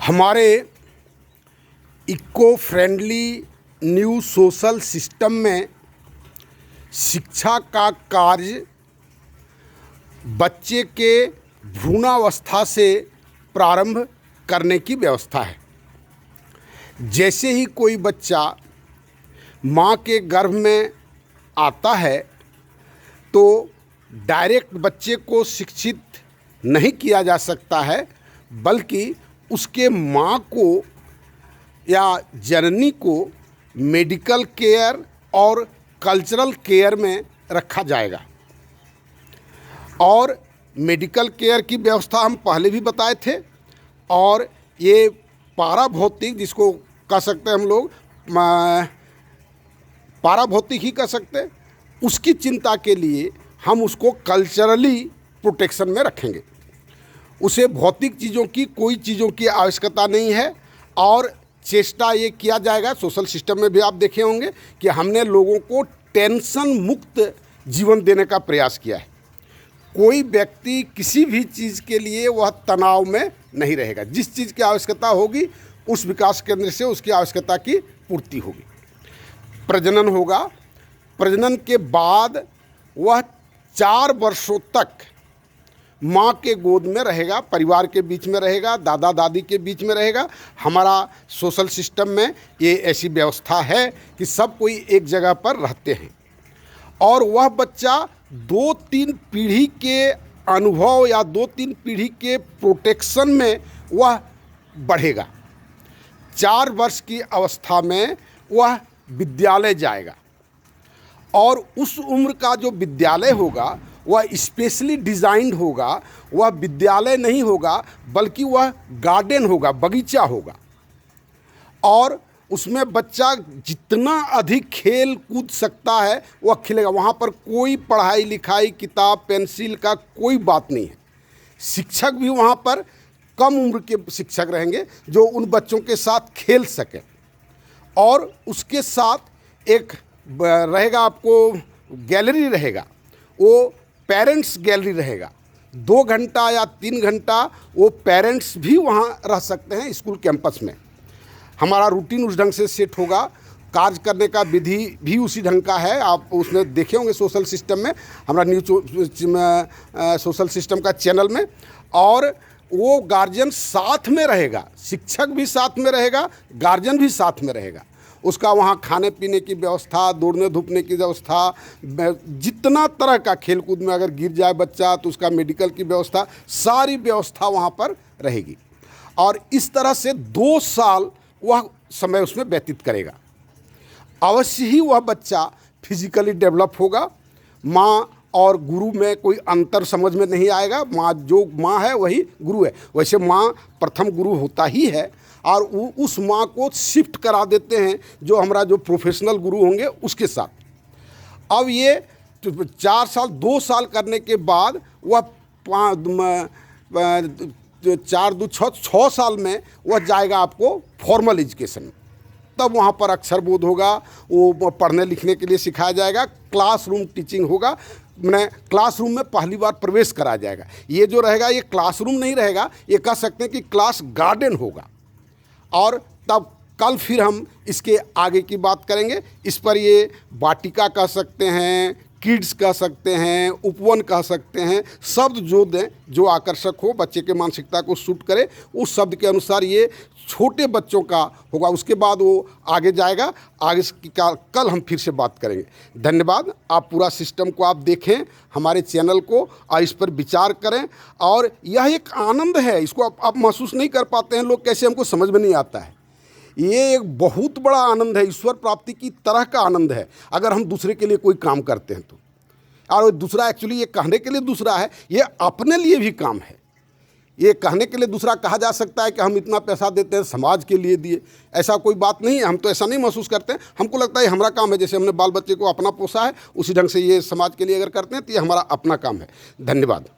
हमारे eco friendly new social system में शिक्षा का कार्य बच्चे के भ्रूणावस्था से प्रारंभ करने की व्यवस्था है। जैसे ही कोई बच्चा माँ के गर्भ में आता है तो डायरेक्ट बच्चे को शिक्षित नहीं किया जा सकता है, बल्कि उसके माँ को या जननी को मेडिकल केयर और कल्चरल केयर में रखा जाएगा। और मेडिकल केयर की व्यवस्था हम पहले भी बताए थे, और ये पाराभौतिक, जिसको कह सकते हैं हम लोग पाराभौतिक ही कह सकते हैं, उसकी चिंता के लिए हम उसको कल्चरली प्रोटेक्शन में रखेंगे। उसे भौतिक चीज़ों की, कोई चीज़ों की आवश्यकता नहीं है। और चेष्टा ये किया जाएगा, सोशल सिस्टम में भी आप देखे होंगे कि हमने लोगों को टेंशन मुक्त जीवन देने का प्रयास किया है। कोई व्यक्ति किसी भी चीज़ के लिए वह तनाव में नहीं रहेगा। जिस चीज़ की आवश्यकता होगी उस विकास केंद्र से उसकी आवश्यकता की पूर्ति होगी। प्रजनन होगा, प्रजनन के बाद वह 4 वर्षों तक माँ के गोद में रहेगा, परिवार के बीच में रहेगा, दादा दादी के बीच में रहेगा। हमारा सोशल सिस्टम में ये ऐसी व्यवस्था है कि सब कोई एक जगह पर रहते हैं, और वह बच्चा 2-3 पीढ़ी के अनुभव या 2-3 पीढ़ी के प्रोटेक्शन में वह बढ़ेगा। 4 वर्ष की अवस्था में वह विद्यालय जाएगा, और उस उम्र का जो विद्यालय होगा वह स्पेशली डिज़ाइंड होगा। वह विद्यालय नहीं होगा, बल्कि वह गार्डन होगा, बगीचा होगा। और उसमें बच्चा जितना अधिक खेल कूद सकता है वह खेलेगा। वहाँ पर कोई पढ़ाई लिखाई, किताब, पेंसिल का कोई बात नहीं है। शिक्षक भी वहाँ पर कम उम्र के शिक्षक रहेंगे जो उन बच्चों के साथ खेल सकें। और उसके साथ एक रहेगा, आपको गैलरी रहेगा, वो पेरेंट्स गैलरी रहेगा। 2 घंटा या 3 घंटा वो पेरेंट्स भी वहाँ रह सकते हैं स्कूल कैंपस में। हमारा रूटीन उस ढंग से सेट होगा, कार्य करने का विधि भी उसी ढंग का है। आप उसमें देखे होंगे सोशल सिस्टम में, हमारा न्यू सोशल सिस्टम का चैनल में। और वो गार्जियन साथ में रहेगा, शिक्षक भी साथ में रहेगा, गार्जियन भी साथ में रहेगा। उसका वहाँ खाने पीने की व्यवस्था, दौड़ने धूपने की व्यवस्था, जितना तरह का खेल कूद में अगर गिर जाए बच्चा तो उसका मेडिकल की व्यवस्था, सारी व्यवस्था वहाँ पर रहेगी। और इस तरह से 2 साल वह समय उसमें व्यतीत करेगा। अवश्य ही वह बच्चा फिजिकली डेवलप होगा। माँ और गुरु में कोई अंतर समझ में नहीं आएगा। माँ, जो माँ है वही गुरु है। वैसे माँ प्रथम गुरु होता ही है, और उस माँ को शिफ्ट करा देते हैं जो हमारा जो प्रोफेशनल गुरु होंगे उसके साथ। अब ये 4 साल 2 साल करने के बाद वह 4-2-6 साल में वह जाएगा आपको फॉर्मल एजुकेशन। तब वहाँ पर अक्षर बोध होगा, वो पढ़ने लिखने के लिए सिखाया जाएगा। क्लासरूम टीचिंग होगा, मैंने क्लासरूम में पहली बार प्रवेश कराया जाएगा। ये जो रहेगा ये क्लासरूम नहीं रहेगा, ये कह सकते हैं कि क्लास गार्डन होगा। और तब कल फिर हम इसके आगे की बात करेंगे। इस पर ये वाटिका कह सकते हैं, किड्स कह सकते हैं, उपवन कह सकते हैं। शब्द जो दें जो आकर्षक हो, बच्चे के मानसिकता को सूट करे, उस शब्द के अनुसार ये छोटे बच्चों का होगा। उसके बाद वो आगे जाएगा। आगे कल हम फिर से बात करेंगे। धन्यवाद। आप पूरा सिस्टम को आप देखें, हमारे चैनल को, और इस पर विचार करें। और यह एक आनंद है, इसको आप महसूस नहीं कर पाते हैं लोग, कैसे हमको समझ में नहीं आता है। ये एक बहुत बड़ा आनंद है, ईश्वर प्राप्ति की तरह का आनंद है अगर हम दूसरे के लिए कोई काम करते हैं तो। और दूसरा, एक्चुअली ये कहने के लिए दूसरा है, ये अपने लिए भी काम है। ये कहने के लिए दूसरा कहा जा सकता है कि हम इतना पैसा देते हैं समाज के लिए दिए, ऐसा कोई बात नहीं है। हम तो ऐसा नहीं महसूस करते हैं। हमको लगता है ये हमारा काम है। जैसे हमने बाल बच्चे को अपना पोसा है, उसी ढंग से ये समाज के लिए अगर करते हैं तो ये हमारा अपना काम है। धन्यवाद।